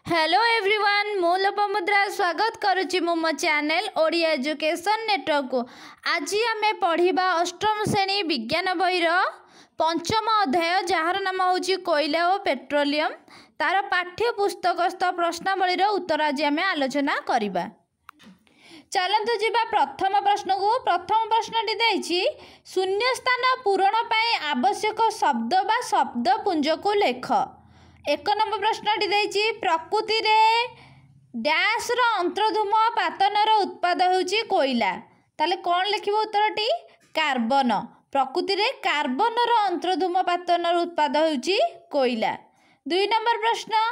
Hello everyone मु लोपमुद्रा स्वागत करुच्ची मो चैनल ओडिया एजुकेशन नेटवर्क को। आज आम पढ़ा अष्टम श्रेणी विज्ञान बहीर पंचम अध्याय जार नाम हूँ कोयला और पेट्रोलियम तार पाठ्य पुस्तकस्थ प्रश्नावलीर उत्तर आज आम आलोचना करवा। चलतु जीवा प्रथम प्रश्न को। प्रथम प्रश्नटी देछि शून्य स्थान पूरण पाई आवश्यक शब्द बा शब्दपुंज को लेख। एक नंबर प्रश्नटी देछि प्रकृति रे डैश रो अंतर्धूम पातनर उत्पाद होउछि कोयला। ताले कौन लिखिबो उत्तरटी कार्बन। प्रकृति रे कार्बन रो अंतर्धूम पातनर उत्पाद होउछि कोयला। दुई नंबर प्रश्न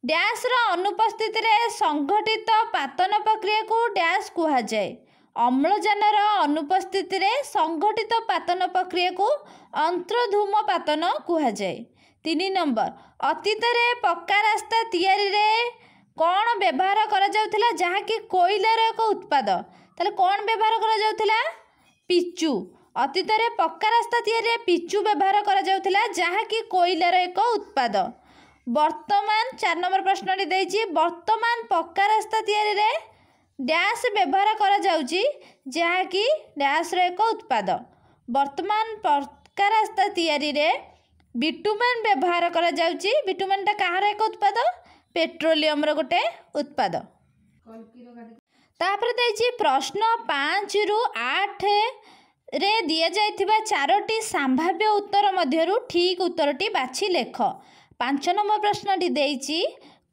डैश रो अनुपस्थिति रे संगठित पातन प्रक्रिया को डैश कुहा जाए। अम्लजान रो अनुपस्थिति रे संगठित पातन प्रक्रिया को अंतर्धूम पातन कुहा जाए। तीन नंबर अतीत रे पक्का रास्ता तैयारी रे कौन व्यवहार करा जाउथिला जहाँकि कोयलार एक उत्पाद। ताले कौन व्यवहार करा जाउथिला पिचु। अतीत रे पक्का रास्ता तैयारी रे पिचु व्यवहार करा जाउथिला जहाँकि कोयलार एक उत्पाद। वर्तमान 4 नंबर प्रश्नटी देछि वर्तमान पक्का रास्ता तैयारी रे डैश व्यवहार करा जाउछि जहाँकि डैश रे एक उत्पाद। वर्तमान पक्का रास्ता तैयारी रे बिटुमेन व्यवहार करा जाउछि। बिटुमेनटा कहार एक उत्पाद पेट्रोलियम रो गोटे उत्पाद। तापर देछि प्रश्न 5 रु 8 रे दिया जाइथिबा 4टी संभाव्य उत्तर मध्यरु ठीक उत्तरटी बाछि लेख। 5 नंबर प्रश्नटी देछि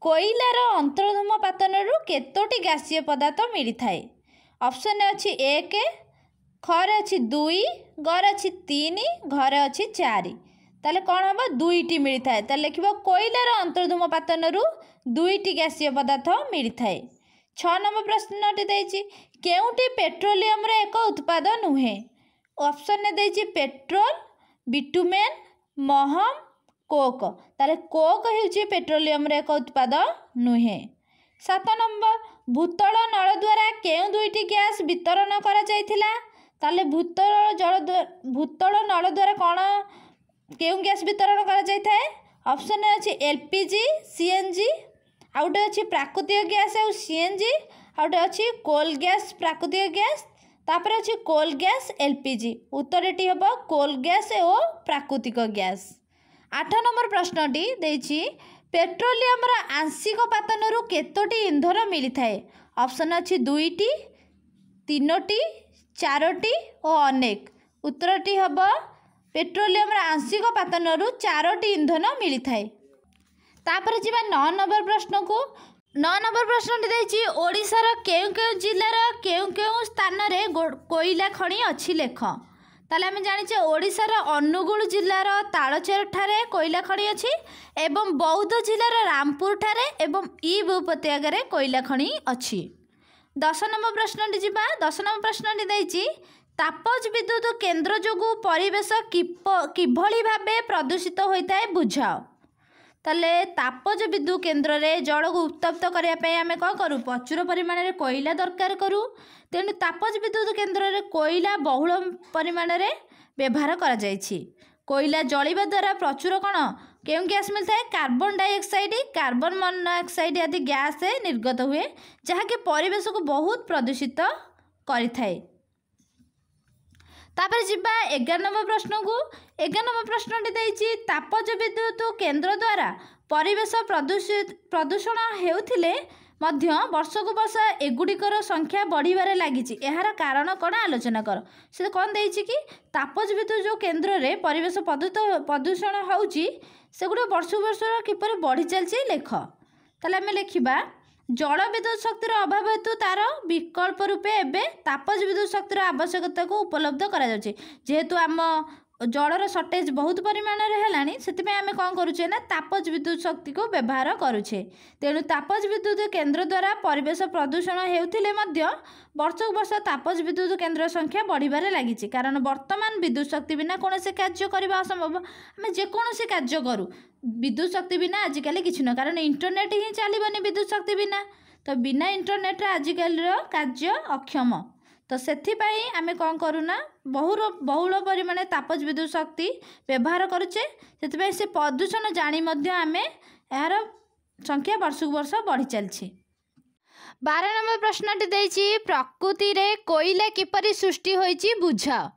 कोयलार अंतर्धूम पातनरु केतोटी गैसीय पदार्थ मिली थाए। ऑप्शन अछि 1 खरे अछि 2 गर अछि 3 घरे अछि 4। ताले कौन हम 2टी मिली थाए। ताले लिखिबो कोयलार अंतर्धूम पातनरु 2टी गैसीय पदार्थ मिली थाए। 6 नंबर प्रश्नटी देछि केउटी पेट्रोलियम रे एक उत्पाद नुहे। ऑप्शन ने देछि पेट्रोल बिटुमेन महम कोक। ताले कोक हेउछि पेट्रोलियम रे एक उत्पाद नुहे। 7 नंबर भूतल नल द्वारा केउ 2टी गैस वितरण करा जाइथिला। ताले भूतल नल द्वारा कौन केउ गैस वितरण करा जाइथाए। ऑप्शन अछि एलपीजी सीएनजी आउटे अछि प्राकृतिक गैस और सीएनजी आउटे अछि कोल गैस प्राकृतिक गैस तापर अछि कोल गैस एलपीजी। उत्तरटी हेबो कोल गैस और प्राकृतिक गैस। 8 नंबर प्रश्नटी देछि पेट्रोलियम रा आंशिक पातनरु केतोटी इंधन मिली थाए। ऑप्शन अछि 2टी 3टी 4टी और अनेक। उत्तरटी हेबो पेट्रोलियम रा आंशिक पातनरु 4टी इंधन मिली थाए। तापर जिबा 9 नंबर प्रश्न को। 9 नंबर प्रश्नटी देछि ओडिसा रा केउ जिल्लार केउ स्थान रे कोयला खଣି अछि लेख। ताले हम जानिछे ओडिसा रा अनुगुल जिल्लार तालचेर ठारे कोयला खଣି अछि एवं बौद्ध जिल्लार रामपुर ठारे एवं ईब उपत्यका रे कोयला खଣି अछि। 10 नंबर प्रश्नटी जिबा 10 नंबर प्रश्नटी देछि तापज विद्युत केन्द्र जोगु परिवेश किभली भाबे प्रदूषित होता है बुझाओ। ताले तापज विद्युत केन्द्र रे जल को उत्तप्त करने पे आम कौन करूँ प्रचुर परिमाण रे कोयला दरकार करूँ। तेणु तापज विद्युत केन्द्र रे कोयला बहुल परिमाण रे व्यवहार करा जायछि। कोयला जलिबा द्वारा प्रचुर कौन केउं गैस मिलता है कार्बन डाइऑक्साइड कार्बन मोनोऑक्साइड आदि गैस निर्गत हुए जहाँकि परिवेश को बहुत प्रदूषित करिथाए। तापर जिबा 11 नंबर प्रश्न को। 11 नंबर प्रश्नटी देछि तापज विद्युत केन्द्र द्वारा परिवेश प्रदूषण हेउथिले मध्य वर्ष को वर्ष एगुड़िकर संख्या बढ़िबारे लागिछि एहार कारण कौन आलोचना कर। से कौन देछि कि तापज विद्युत जो केन्द्र रे परिवेश प्रदूषण होउछि सेगुड़ा वर्ष वर्ष किपर बढ़ी चलछि लेख। ताले हम लिखिबा जल विद्युत शक्तिर अभाव हेतु तार विकल्प रूपे एवं तापज विद्युत शक्तिर आवश्यकता को उपलब्ध करा जाउछि। जेहेतु आम जलर सर्टेज बहुत परिमाण है से आम कौन करुचे ना तापज विद्युत शक्ति को व्यवहार करुचे। तेणु तापज विद्युत केन्द्र द्वारा परिवेश प्रदूषण हेउथिले मध्य वर्ष वर्ष तापज विद्युत केन्द्र संख्या बढ़िबारे लागिछि कारण वर्तमान विद्युत शक्ति बिना कौन से कार्य करबा असंभव। आम जेकोसी कार्य करूँ विद्युत शक्ति बिना आजिकल किसी न कारण इंटरनेट ही चलबनी विद्युत शक्ति बिना। तो बिना इंटरनेट आजिकल कार्य अक्षम। तो सेथिपाई आमे कौन करूना बहुल परिमाण तापज विद्युत शक्ति व्यवहार करुचे। से प्रदूषण जानी आमे यार संख्या वर्ष वर्ष बढ़ी चलछि। 12 नंबर प्रश्नटी देछि प्रकृति रे कोयला किपरि सृष्टि होइछि बुझाओ।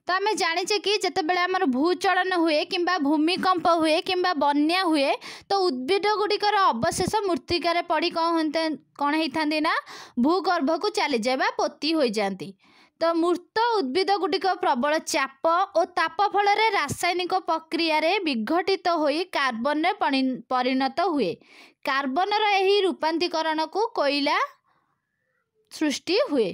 तो आम जाने कि जितेबाला आमर भूचलन हुए कि भूमिकंप हुए कि बन्या हुए तो उद्भिद गुड़िकर अवशेष मृत्तिकार पड़ी कौन होता ना भूगर्भ को चली जाए पोती हो जाती। तो मृत उद्भिद गुड़िक प्रबल चाप और ताप फल रासायनिक प्रक्रिया विघटित होई कार्बन रे परिणत हुए। कार्बनर यही रूपांतरीकरण को कोयला सृष्टि हुए।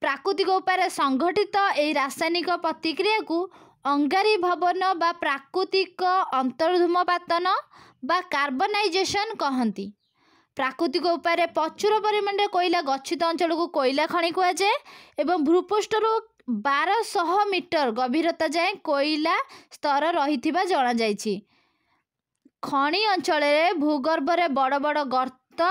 प्राकृतिक उपाय संघटित यह रासायनिक प्रतिक्रिया को अंगारी भवन बा प्राकृतिक अंतर्धूमपातन बा कार्बनाइजेशन कहती। प्राकृतिक उपाय प्रचुर परिमाण कोयला गच्छित अंचल को कोयला खଣି कुआଯାଏ एवं भूपृष्ठर 1200 मीटर गभीरता जाए कोयला स्तर रहिथिबा जणा जायछि। खଣି अंचल भूगर्भ रे बड़ बड़ गर्त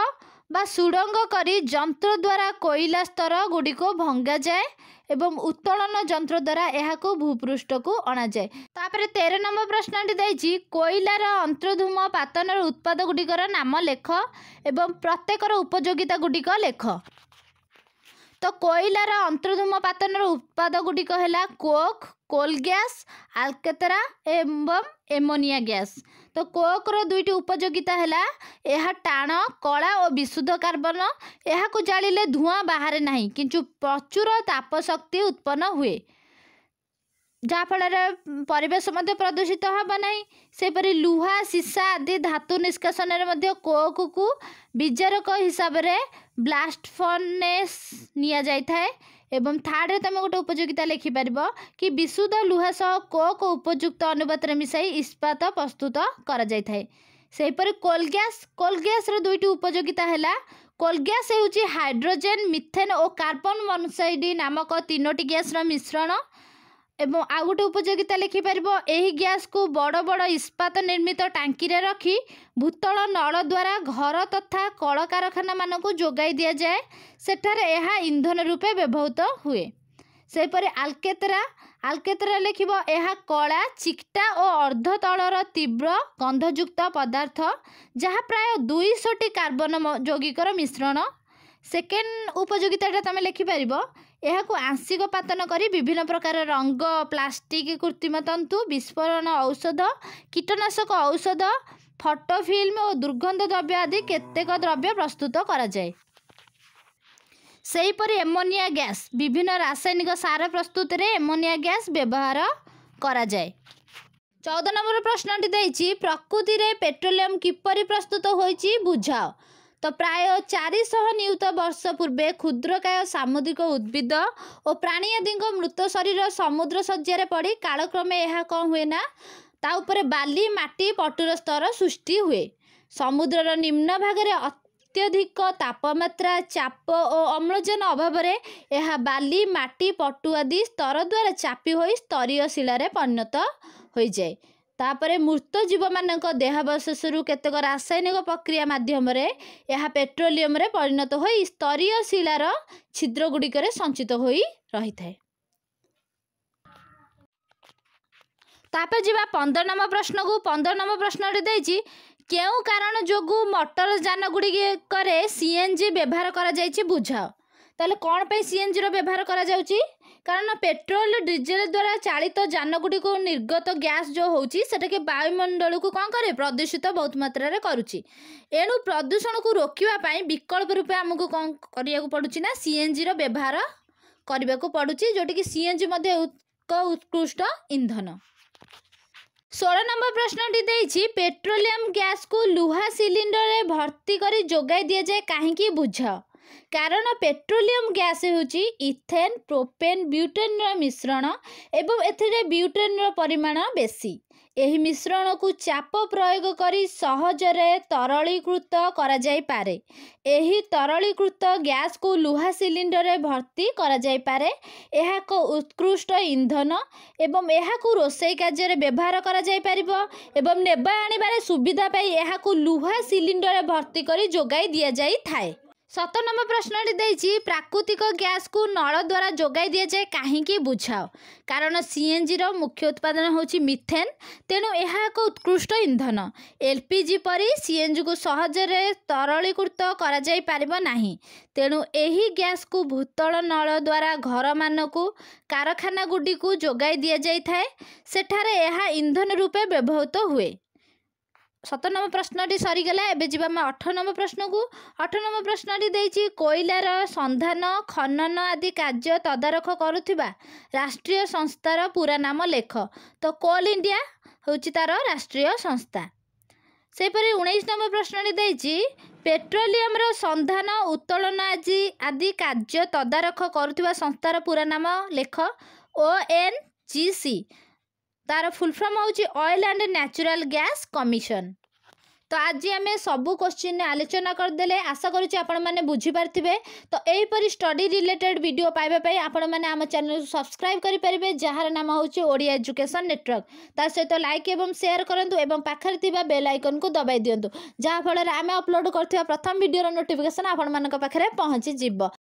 बा सुड़ंग करी जंत्र द्वारा कोयला स्तर गुड़ी को भंगा जाए एवं उत्तोलन जंत्र द्वारा यह भूपृष्ठ को अणा जाए। तापर 13 नंबर प्रश्नटी देछि कोयलार अंतर्धूम पातन उत्पाद गुड़िकर नाम लेख एवं प्रत्येकर उपयोगिता गुड़िक लेख। तो कोयलार अंतर्धूम पातन उत्पाद गुड़िक है कोक, कोल गैस, आल्केतरा एवं एमोनिया गैस। तो कोकर दुईटी उपयोगिता है यह टाण कला और विशुद्ध कार्बन यह जालिले धूआं बाहर नहीं किंतु प्रचुर ताप शक्ति उत्पन्न हुए जहाँफल परिवेश प्रदूषित हवा नहीं। सेपरी लुहा सीसा आदि धातु निष्कासन कोक को विजारक हिसाब से ब्लास्ट फर्नेस निया जाए। एवं थर्ड रे तुम गोटे उपयोगिता लिखिपार कि विशुद्ध लुहा सह कोक उपयुक्त अनुपात मिसाई इस्पात प्रस्तुत करा जाय थाए। सेहीपरि कोल गैस रो दुईटी उपयोगिता है। कोल गैस होउची हाइड्रोजेन, मिथेन और कार्बन मोनोक्साइड नामक तीनोटी गैस रो मिश्रण। एवं आउ गोटे उपयोगिता लिखिपार यही गैस को बड़ बड़ इस्पात निर्मित टांकी रे रखी भूतल नल द्वारा घर तथा कल कारखाना मान को जोगाई दिया जाए सेठारे यह ईंधन रूपे व्यवहृत हुए। सेपरि आल्केतरा लिखिब यह कला चिकटा और अर्ध तलर तीव्र गंधयुक्त पदार्थ जहाँ प्राय 200 कार्बन यौगिकर मिश्रण। सेकेंड उपयोगिता तुम लिखिपार यह आंशिक पातन करी विभिन्न प्रकार रंग, प्लास्टिक, कृत्रिम तंतु, विस्फोरण औषध, कीटनाशक औषध, फटो फिल्म और दुर्गंध द्रव्य आदि केतेक द्रव्य प्रस्तुत करा जाए। सेहीपरि एमोनिया गैस विभिन्न रासायनिक सार प्रस्तुत रे एमोनिया गैस व्यवहार करा जाए। 14 नंबर प्रश्नटी देछि प्रकृति रे पेट्रोलियम किपरि प्रस्तुत होइछि बुझाओ। तो प्राय 400 नियुत वर्ष पूर्वे क्षुद्रकाय सामुद्रिक उद्भिद और प्राणी आदि मृत शरीर समुद्र शज्यार पड़ी कालक्रमे यह कौन हुए ना ता उपरे बाली माटी पटुर स्तर सृष्टि हुए। समुद्रर निम्न भाग अत्यधिक तापमात्रा, चाप और अम्लजान अभाव यह बाली माटी पटु आदि स्तर द्वारा चापी होई स्तरीय शिलार परिणत हो जाए। तापरे मृत जीव मानक देहावशेष केतेक रासायनिक प्रक्रिया माध्यम यह पेट्रोलियम रे परिणत हो स्तरीय शिलार छिद्र गुड़िक संचित हो रही है। तापर जीवा 15 नंबर प्रश्न को 15 नंबर प्रश्न देछि केउ कारण जोगु मोटर यान गुड़िक सीएनजी व्यवहार करा जायछि बुझाओ। ताले कौन पे सीएनजी रो व्यवहार करा जाउछि कारण पेट्रोल डीजेल द्वारा चालित यान गुड़ी को निर्गत गैस जो होउछि सेटा के वायुमंडल को कौन करे प्रदूषित बहुत मात्रा रे करूछि। एणु प्रदूषण को रोकिबा पई विकल्प रूपे हमको कौन करिया को पडुछि ना सीएनजी रो व्यवहार करबा को पडुछि जोटी कि सीएनजी मध्ये उत्कृष्ट ईंधन। 16 नंबर प्रश्नटी देछि पेट्रोलियम गैस को लुहा सिलिंडर रे भर्ती करी जोगाई दिया जाए कहीं बुझाओ। कारण पेट्रोलियम गैस होची इथेन, प्रोपेन, ब्यूटेन मिश्रण एवं एथिरे ब्यूटेन परिमाण बेसी। एही मिश्रण को चाप प्रयोग करी सहजरे तरलीकृत करा जाई पारे। एही तरलीकृत गैस को लुहा सिलिंडर रे भर्ती करा जाई पारे। एहा को उत्कृष्ट ईंधन एवं एहा को रोषेई कार्य रे व्यवहार करा जाई परिबो एवं नेबा आनिबारे सुविधा पाई एहा को लुहा सिलिंडर रे भर्ती करी जोगाई दिया जाई थाए। 7 नंबर प्रश्न देइछि प्राकृतिक गैस को नल द्वारा जोगाई दिया जाए कहीं बुझाओ। कारण सीएनजी रो मुख्य उत्पादन होछि मिथेन, तेणु यह एक उत्कृष्ट इंधन। एलपीजी परी सीएनजी को सहजरे तरलीकृत करा जाई पारिबो नाही, तेणु एही गैस को भूतल नल द्वारा घर मानकु कारखाना गुडी को जोगाई दिया जाई थाए, सेठारे यह इंधन रूपे व्यवहृत हुए। 7 नंबर प्रश्नटी सरीगला। एबे जीवा मैं 8 नंबर प्रश्न को। 8 नंबर प्रश्नटी देइछि कोयलार संधान खनन आदि कार्य तदारख करुथिबा राष्ट्रीय संस्थार पूरा नाम लेख। तो कोल इंडिया होछि तार राष्ट्रीय संस्था। सेपरि 19 नंबर प्रश्नटी देइछि पेट्रोलियम रो संधान उत्तोलन आदि कार्य तदारख करुथिबा संस्थार पूरा नाम लेख। ONGC तार फुल फॉर्म होची oil and natural gas commission. तो आज आम सबू क्वेश्चन आलोचना करदेले। आशा करुच्ची आपण मैंने बुझीपारे। तो यहीपरि स्टडी रिलेटेड वीडियो पाइबापी आपण मैंने आम चैनल सब्सक्राइब करेंगे, जार नाम होची ओडिया एजुकेशन नेटवर्क। ता सहित लाइक एवं शेयर करंतु एवं पाखरे थिबा बेल आइकन को दबाई दियंतु, जहाँ फल आम अपलोड करथिबा प्रथम वीडियो नोटिफिकेशन आपण मानक पाखरे पहुँची जिवो।